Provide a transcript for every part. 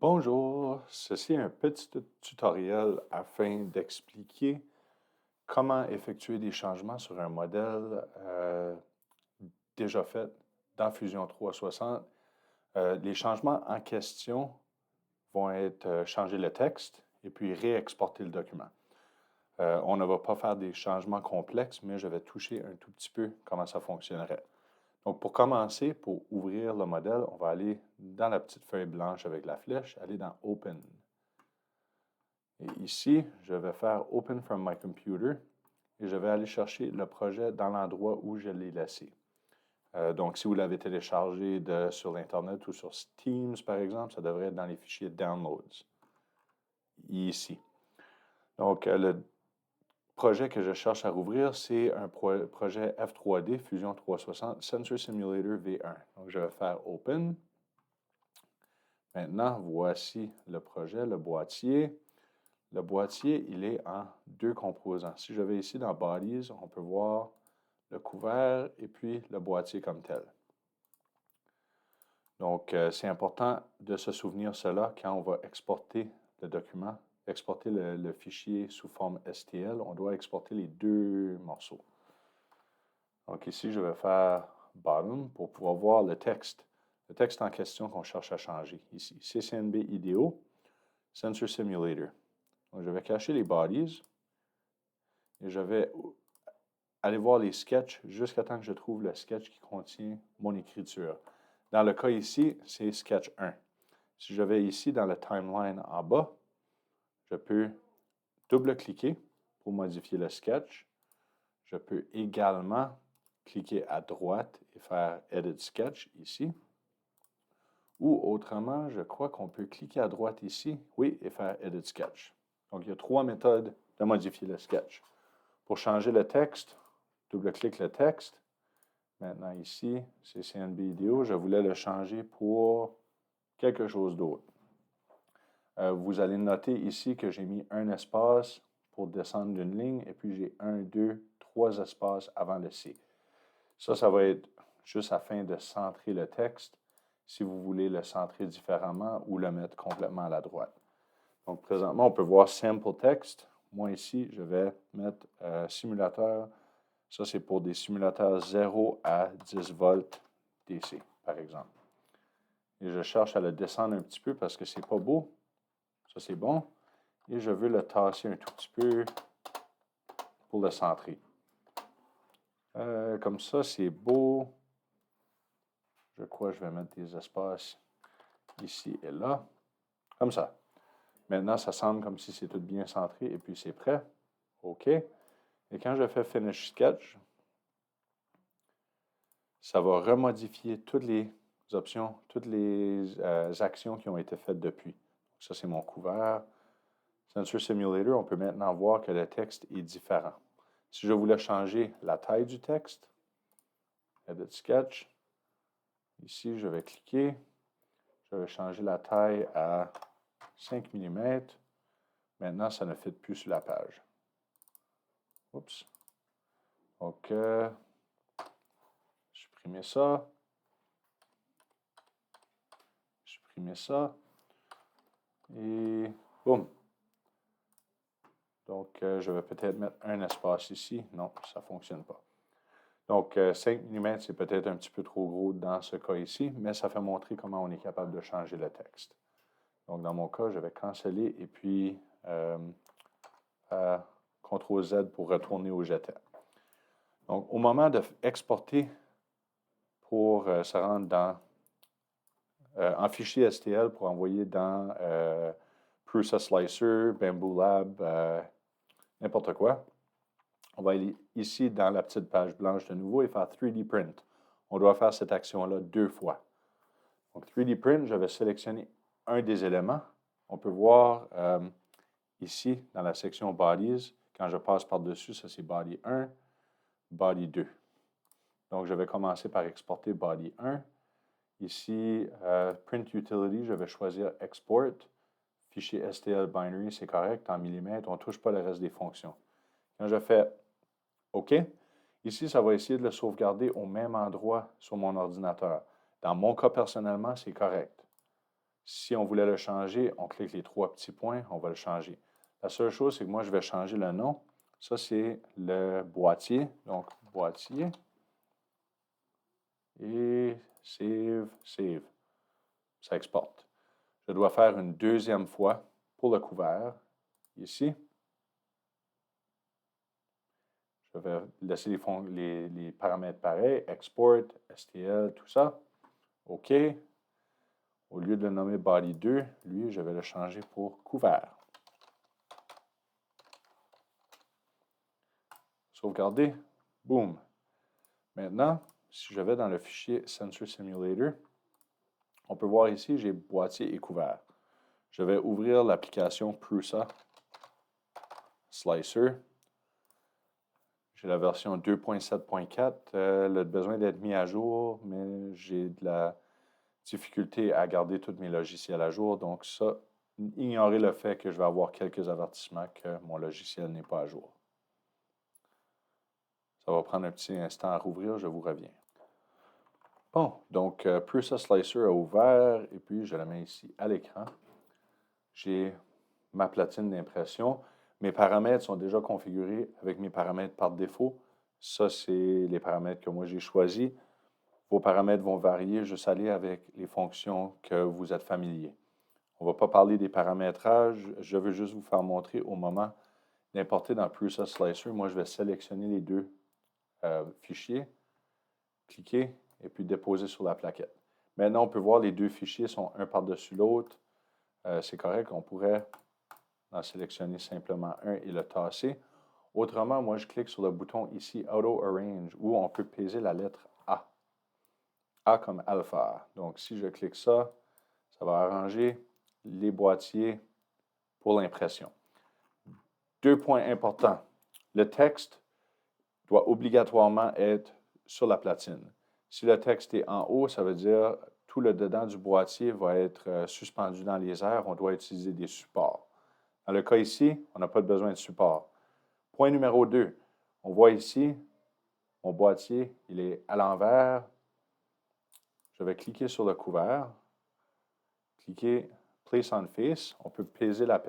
Bonjour, ceci est un petit tutoriel afin d'expliquer comment effectuer des changements sur un modèle déjà fait dans Fusion 360. Les changements en question vont être changer le texte et puis réexporter le document. On ne va pas faire des changements complexes, mais je vais toucher un tout petit peu comment ça fonctionnerait. Donc, pour commencer, pour ouvrir le modèle, on va aller dans la petite feuille blanche avec la flèche, aller dans Open. Et ici, je vais faire Open from my computer et je vais aller chercher le projet dans l'endroit où je l'ai laissé. Donc, si vous l'avez téléchargé sur l'Internet ou sur Teams, par exemple, ça devrait être dans les fichiers Downloads, ici. Donc, le projet que je cherche à rouvrir, c'est un projet F3D, Fusion 360, Sensor Simulator V1. Donc, je vais faire Open. Maintenant, voici le projet, le boîtier. Le boîtier, il est en deux composants. Si je vais ici dans Bodies, on peut voir le couvert et puis le boîtier comme tel. Donc, c'est important de se souvenir cela quand on va exporter le document, exporter le fichier sous forme STL. On doit exporter les deux morceaux. Donc ici, je vais faire Bottom pour pouvoir voir le texte en question qu'on cherche à changer. Ici, CCNB IDEO, Sensor Simulator. Donc, je vais cacher les bodies et je vais aller voir les sketchs jusqu'à temps que je trouve le sketch qui contient mon écriture. Dans le cas ici, c'est sketch 1. Si je vais ici dans le timeline en bas, je peux double-cliquer pour modifier le sketch. Je peux également cliquer à droite et faire Edit Sketch ici. Ou autrement, je crois qu'on peut cliquer à droite ici, oui, et faire Edit Sketch. Donc, il y a trois méthodes de modifier le sketch. Pour changer le texte, double-clique le texte. Maintenant ici, c'est CNB Ideo. Je voulais le changer pour quelque chose d'autre. Vous allez noter ici que j'ai mis un espace pour descendre d'une ligne et puis j'ai un, deux, trois espaces avant le C. Ça va être juste afin de centrer le texte si vous voulez le centrer différemment ou le mettre complètement à la droite. Donc présentement, on peut voir Sample Text. Moi ici, je vais mettre simulateur. Ça, c'est pour des simulateurs 0 à 10 volts DC, par exemple. Et je cherche à le descendre un petit peu parce que c'est pas beau. Ça, c'est bon. Et je veux le tasser un tout petit peu pour le centrer. Comme ça, c'est beau. Je crois que je vais mettre des espaces ici et là. Comme ça. Maintenant, ça semble comme si c'est tout bien centré et puis c'est prêt. OK. Et quand je fais Finish Sketch, ça va remodifier toutes les options, toutes les actions qui ont été faites depuis. Ça, c'est mon couvert. Sensor Simulator, on peut maintenant voir que le texte est différent. Si je voulais changer la taille du texte, Edit Sketch, ici, je vais cliquer. Je vais changer la taille à 5 mm. Maintenant, ça ne fit plus sur la page. Oups. Donc, supprimer ça. Supprimer ça. Et boum. Donc, je vais peut-être mettre un espace ici. Non, ça ne fonctionne pas. Donc, 5 mm, c'est peut-être un petit peu trop gros dans ce cas ici, mais ça fait montrer comment on est capable de changer le texte. Donc, dans mon cas, je vais canceller et puis CTRL-Z pour retourner au JTF. Donc, au moment d'exporter pour se rendre dans en fichier STL pour envoyer dans Prusa Slicer, Bamboo Lab, n'importe quoi, on va aller ici dans la petite page blanche de nouveau et faire 3D Print. On doit faire cette action-là deux fois. Donc, 3D Print, je vais sélectionner un des éléments. On peut voir ici, dans la section Bodies, quand je passe par-dessus, ça c'est Body 1, Body 2. Donc, je vais commencer par exporter Body 1. Ici, Print Utility, je vais choisir Export. Fichier STL Binary, c'est correct, en millimètres. On ne touche pas le reste des fonctions. Quand je fais OK, ici, ça va essayer de le sauvegarder au même endroit sur mon ordinateur. Dans mon cas, personnellement, c'est correct. Si on voulait le changer, on clique les 3 petits points, on va le changer. La seule chose, c'est que moi, je vais changer le nom. Ça, c'est le boîtier. Donc, boîtier. Et save, save. Ça exporte. Je dois faire une deuxième fois pour le couvert. Ici. Je vais laisser les paramètres pareils. Export, STL, tout ça. OK. Au lieu de le nommer body 2, lui, je vais le changer pour couvert. Sauvegarder. Boom. Maintenant, si je vais dans le fichier Sensor Simulator, on peut voir ici, j'ai boîtier et couvert. Je vais ouvrir l'application Prusa Slicer. J'ai la version 2.7.4. Elle a besoin d'être mis à jour, mais j'ai de la difficulté à garder tous mes logiciels à jour. Donc ça, ignorez le fait que je vais avoir quelques avertissements que mon logiciel n'est pas à jour. Ça va prendre un petit instant à rouvrir, je vous reviens. Bon, donc Prusa Slicer a ouvert et puis je le mets ici à l'écran. J'ai ma platine d'impression. Mes paramètres sont déjà configurés avec mes paramètres par défaut. Ça, c'est les paramètres que moi j'ai choisis. Vos paramètres vont varier, juste aller avec les fonctions que vous êtes familier. On ne va pas parler des paramétrages, je veux juste vous faire montrer au moment d'importer dans Prusa Slicer. Moi, je vais sélectionner les deux fichiers, cliquer et puis déposer sur la plaquette. Maintenant, on peut voir les deux fichiers sont un par-dessus l'autre. C'est correct, on pourrait en sélectionner simplement un et le tasser. Autrement, moi, je clique sur le bouton ici, Auto Arrange, où on peut peser la lettre A. A comme alpha. Donc, si je clique ça, ça va arranger les boîtiers pour l'impression. 2 points importants. Le texte doit obligatoirement être sur la platine. Si le texte est en haut, ça veut dire tout le dedans du boîtier va être suspendu dans les airs. On doit utiliser des supports. Dans le cas ici, on n'a pas besoin de support. Point numéro 2. On voit ici, mon boîtier, il est à l'envers. Je vais cliquer sur le couvert. Cliquer Place on Face. On peut peser la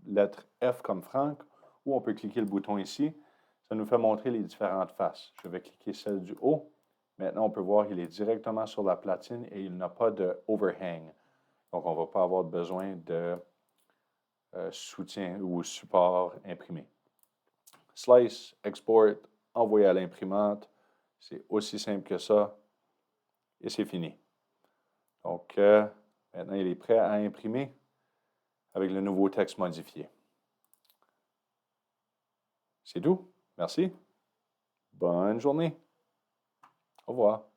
lettre F comme Franck ou on peut cliquer le bouton ici. Ça nous fait montrer les différentes faces. Je vais cliquer celle du haut. Maintenant, on peut voir qu'il est directement sur la platine et il n'a pas de overhang. Donc, on ne va pas avoir besoin de soutien ou support imprimé. Slice, export, envoyer à l'imprimante. C'est aussi simple que ça. Et c'est fini. Donc, maintenant, il est prêt à imprimer avec le nouveau texte modifié. C'est tout. Merci. Bonne journée. Au revoir.